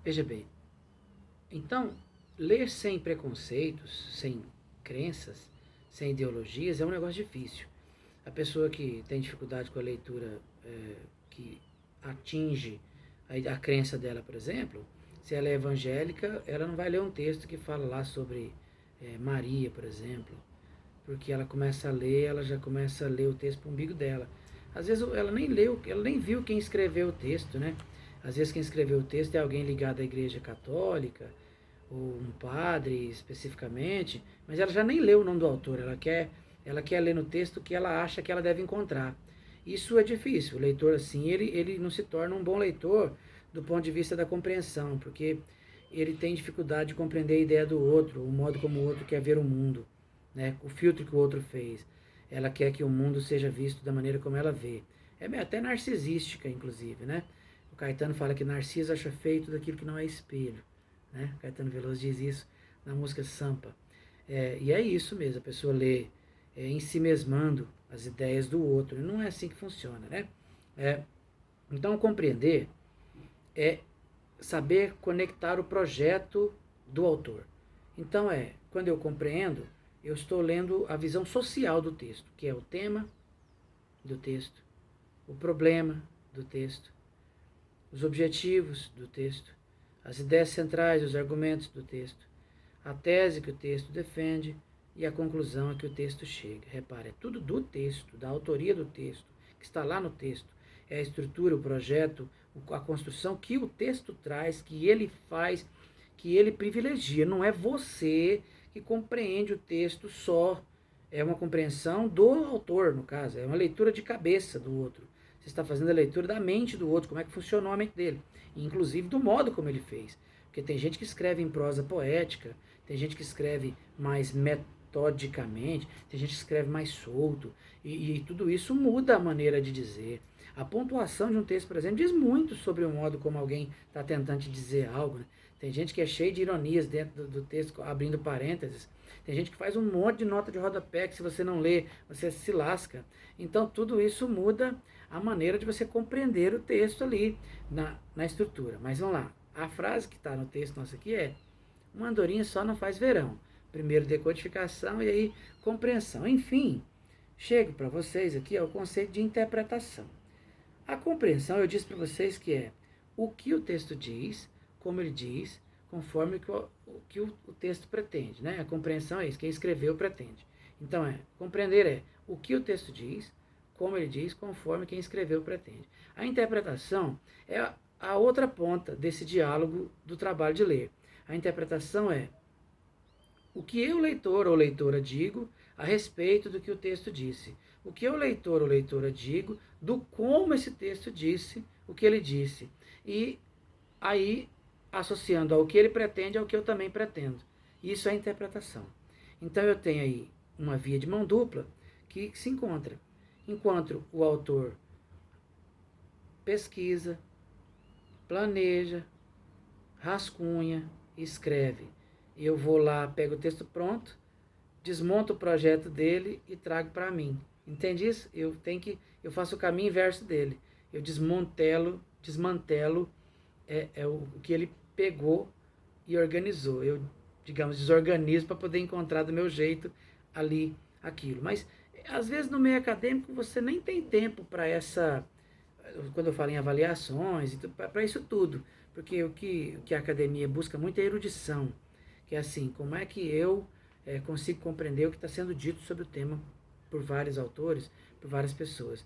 Veja bem, então, ler sem preconceitos, sem crenças, sem ideologias é um negócio difícil. A pessoa que tem dificuldade com a leitura que atinge a crença dela, por exemplo, se ela é evangélica, ela não vai ler um texto que fala lá sobre Maria, por exemplo, porque ela começa a ler, ela já começa a ler o texto para o umbigo dela. Às vezes ela nem leu, ela nem viu quem escreveu o texto, né? Às vezes quem escreveu o texto é alguém ligado à igreja católica, ou um padre especificamente, mas ela já nem leu o nome do autor, ela quer ler no texto o que ela acha que ela deve encontrar. Isso é difícil, o leitor assim, ele não se torna um bom leitor do ponto de vista da compreensão, porque ele tem dificuldade de compreender a ideia do outro, o modo como o outro quer ver o mundo, né? O filtro que o outro fez. Ela quer que o mundo seja visto da maneira como ela vê. É até narcisística, inclusive, né? O Caetano fala que Narciso acha feio tudo aquilo que não é espelho, né? Caetano Veloso diz isso na música Sampa. E é isso mesmo, a pessoa lê em si mesmando as ideias do outro. Não é assim que funciona, né? É, então, compreender é saber conectar o projeto do autor. Então, quando eu compreendo, eu estou lendo a visão social do texto, que é o tema do texto, o problema do texto, os objetivos do texto, as ideias centrais, os argumentos do texto, a tese que o texto defende e a conclusão a que o texto chega. Repare, é tudo do texto, da autoria do texto, que está lá no texto. É a estrutura, o projeto, a construção que o texto traz, que ele faz, que ele privilegia. Não é você que compreende o texto só. É uma compreensão do autor, no caso. É uma leitura de cabeça do outro. Você está fazendo a leitura da mente do outro, como é que funcionou a mente dele. E, inclusive do modo como ele fez. Porque tem gente que escreve em prosa poética, tem gente que escreve mais metodicamente, tem gente que escreve mais solto, e tudo isso muda a maneira de dizer. A pontuação de um texto, por exemplo, diz muito sobre o modo como alguém está tentando te dizer algo. Né? Tem gente que é cheio de ironias dentro do texto, abrindo parênteses. Tem gente que faz um monte de nota de rodapé que se você não lê, você se lasca. Então tudo isso muda a maneira de você compreender o texto ali na estrutura. Mas vamos lá, a frase que está no texto nosso aqui é: uma andorinha só não faz verão. Primeiro decodificação e aí compreensão. Enfim, chego para vocês aqui ao conceito de interpretação. A compreensão, eu disse para vocês que é o que o texto diz, como ele diz, conforme o que o texto pretende. Né? A compreensão é isso, quem escreveu pretende. Então, compreender o que o texto diz, como ele diz, conforme quem escreveu pretende. A interpretação é a outra ponta desse diálogo do trabalho de ler. A interpretação é o que eu, leitor ou leitora, digo a respeito do que o texto disse. O que eu, leitor ou leitora, digo do como esse texto disse o que ele disse. E aí, associando ao que ele pretende ao que eu também pretendo. Isso é interpretação. Então eu tenho aí uma via de mão dupla que se encontra. Enquanto o autor pesquisa, planeja, rascunha, escreve. Eu vou lá, pego o texto pronto, desmonto o projeto dele e trago para mim. Entende isso? Eu faço o caminho inverso dele. Eu desmantelo o que ele pegou e organizou. Eu, digamos, desorganizo para poder encontrar do meu jeito ali aquilo. Mas às vezes no meio acadêmico você nem tem tempo para quando eu falo em avaliações, para isso tudo. Porque o que a academia busca muito é erudição, que é assim, como é que eu consigo compreender o que está sendo dito sobre o tema por vários autores, por várias pessoas.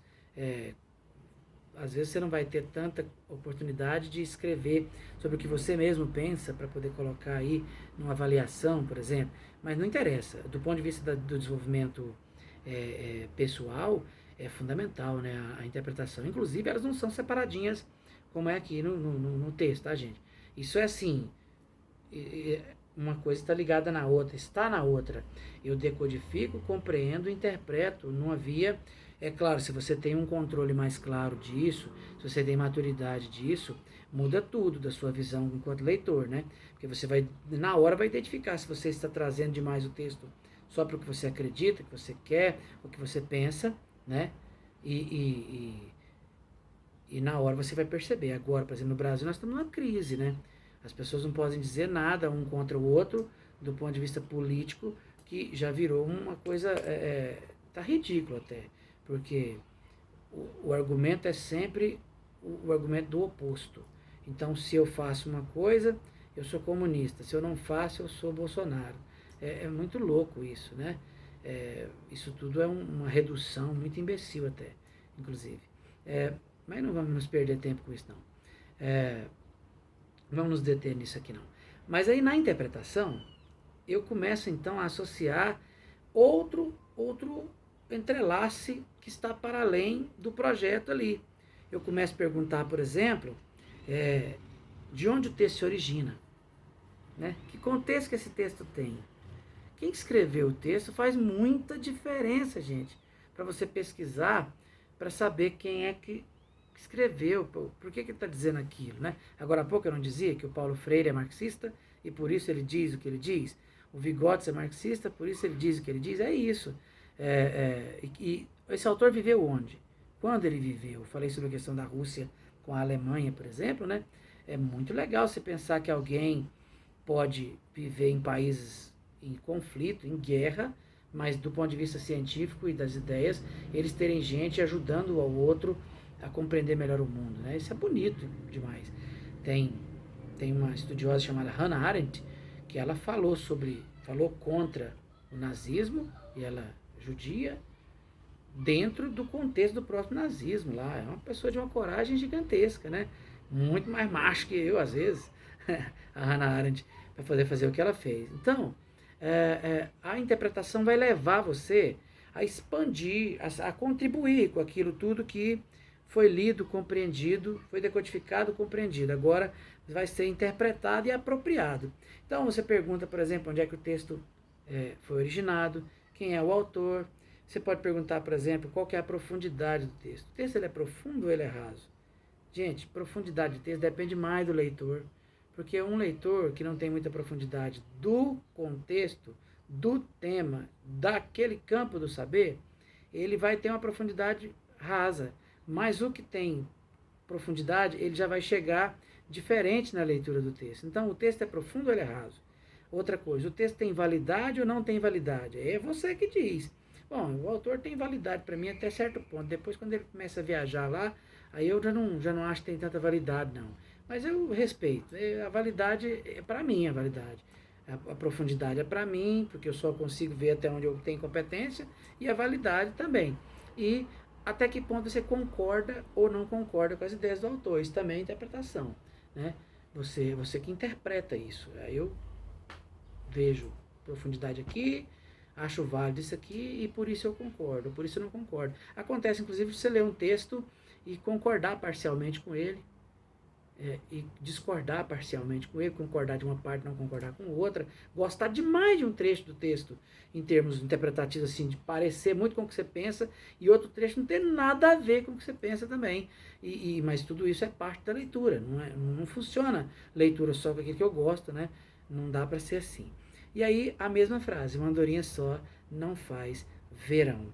Às vezes você não vai ter tanta oportunidade de escrever sobre o que você mesmo pensa para poder colocar aí numa avaliação, por exemplo, mas não interessa. Do ponto de vista do desenvolvimento pessoal, é fundamental, né, a interpretação. Inclusive, elas não são separadinhas como é aqui no texto, tá, gente? Isso é assim, uma coisa está ligada na outra, está na outra. Eu decodifico, compreendo, interpreto numa via. É claro, se você tem um controle mais claro disso, se você tem maturidade disso, muda tudo da sua visão enquanto leitor, né? Porque você vai, na hora, vai identificar se você está trazendo demais o texto só para o que você acredita, que você quer, o que você pensa, né? E na hora você vai perceber. Agora, por exemplo, no Brasil nós estamos numa crise, né? As pessoas não podem dizer nada um contra o outro do ponto de vista político, que já virou uma coisa, tá ridículo até, porque o argumento é sempre o argumento do oposto. Então, se eu faço uma coisa, eu sou comunista. Se eu não faço, eu sou Bolsonaro. É muito louco isso, né? Isso tudo é uma redução muito imbecil até, inclusive. Mas não vamos nos perder tempo com isso, não. Vamos nos deter nisso aqui, não. Mas aí, na interpretação, eu começo, então, a associar outro entrelace que está para além do projeto ali. Eu começo a perguntar, por exemplo, de onde o texto se origina, né? Que contexto que esse texto tem? Quem escreveu o texto faz muita diferença, gente, para você pesquisar, para saber quem é que escreveu, por que ele está dizendo aquilo, né? Agora há pouco eu não dizia que o Paulo Freire é marxista e por isso ele diz o que ele diz? O Vygotsky é marxista, por isso ele diz o que ele diz? É isso. E esse autor viveu onde? Quando ele viveu? Eu falei sobre a questão da Rússia com a Alemanha, por exemplo, né? É muito legal você pensar que alguém pode viver em países em conflito, em guerra, mas do ponto de vista científico e das ideias, eles terem gente ajudando ao outro a compreender melhor o mundo, né? Isso é bonito demais. Tem uma estudiosa chamada Hannah Arendt, que ela falou contra o nazismo, e ela é judia, dentro do contexto do próprio nazismo lá. É uma pessoa de uma coragem gigantesca, né? Muito mais macho que eu, às vezes, a Hannah Arendt, para poder fazer o que ela fez. Então, a interpretação vai levar você a expandir, a contribuir com aquilo tudo que foi lido, compreendido, foi decodificado, compreendido. Agora vai ser interpretado e apropriado. Então você pergunta, por exemplo, onde é que o texto foi originado, quem é o autor. Você pode perguntar, por exemplo, qual que é a profundidade do texto. O texto ele é profundo ou ele é raso? Gente, profundidade de texto depende mais do leitor, porque um leitor que não tem muita profundidade do contexto, do tema, daquele campo do saber, ele vai ter uma profundidade rasa. Mas o que tem profundidade, ele já vai chegar diferente na leitura do texto. Então, o texto é profundo ou ele é raso? Outra coisa, o texto tem validade ou não tem validade? É você que diz. Bom, o autor tem validade para mim até certo ponto. Depois, quando ele começa a viajar lá, aí eu já não acho que tem tanta validade, não. Mas eu respeito. A validade é para mim, a validade. A profundidade é para mim, porque eu só consigo ver até onde eu tenho competência, e a validade também. E até que ponto você concorda ou não concorda com as ideias do autor. Isso também é interpretação, né? Você que interpreta isso. Aí eu vejo profundidade aqui, acho válido isso aqui e por isso eu concordo, por isso eu não concordo. Acontece, inclusive, você ler um texto e concordar parcialmente com ele, e discordar parcialmente com ele, concordar de uma parte, não concordar com outra, gostar demais de um trecho do texto, em termos interpretativos, assim, de parecer muito com o que você pensa, e outro trecho não ter nada a ver com o que você pensa também. Mas tudo isso é parte da leitura, não funciona leitura só com aquilo que eu gosto, né? Não dá para ser assim. E aí, a mesma frase, uma andorinha só não faz verão.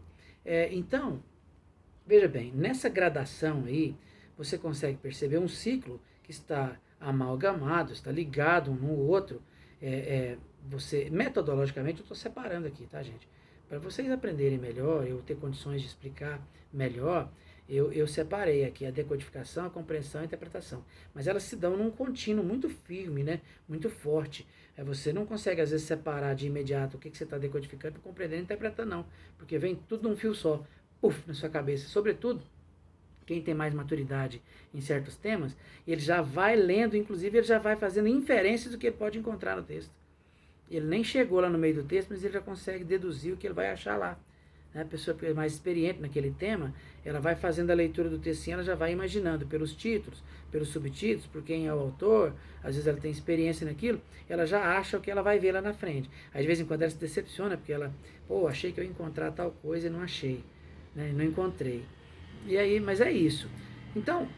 Então, veja bem, nessa gradação aí, você consegue perceber um ciclo que está amalgamado, está ligado um no outro. Metodologicamente, eu estou separando aqui, tá, gente? Para vocês aprenderem melhor, eu ter condições de explicar melhor, eu separei aqui a decodificação, a compreensão e a interpretação. Mas elas se dão num contínuo muito firme, né? Muito forte. Você não consegue, às vezes, separar de imediato o que você está decodificando, compreendendo e interpretando, não. Porque vem tudo num fio só, puf, na sua cabeça. Sobretudo, quem tem mais maturidade em certos temas, ele já vai lendo, inclusive ele já vai fazendo inferências do que ele pode encontrar no texto. Ele nem chegou lá no meio do texto, mas ele já consegue deduzir o que ele vai achar lá. A pessoa que é mais experiente naquele tema, ela vai fazendo a leitura do texto, ela já vai imaginando pelos títulos, pelos subtítulos, por quem é o autor, às vezes ela tem experiência naquilo, ela já acha o que ela vai ver lá na frente. Aí, de vez em quando ela se decepciona, porque ela, achei que eu ia encontrar tal coisa e não achei, né? Não encontrei. E aí, mas é isso. Então,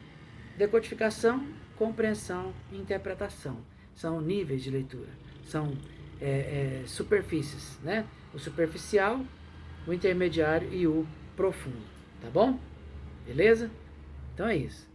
decodificação, compreensão e interpretação são níveis de leitura, são superfícies, né? O superficial, o intermediário e o profundo, tá bom? Beleza? Então é isso.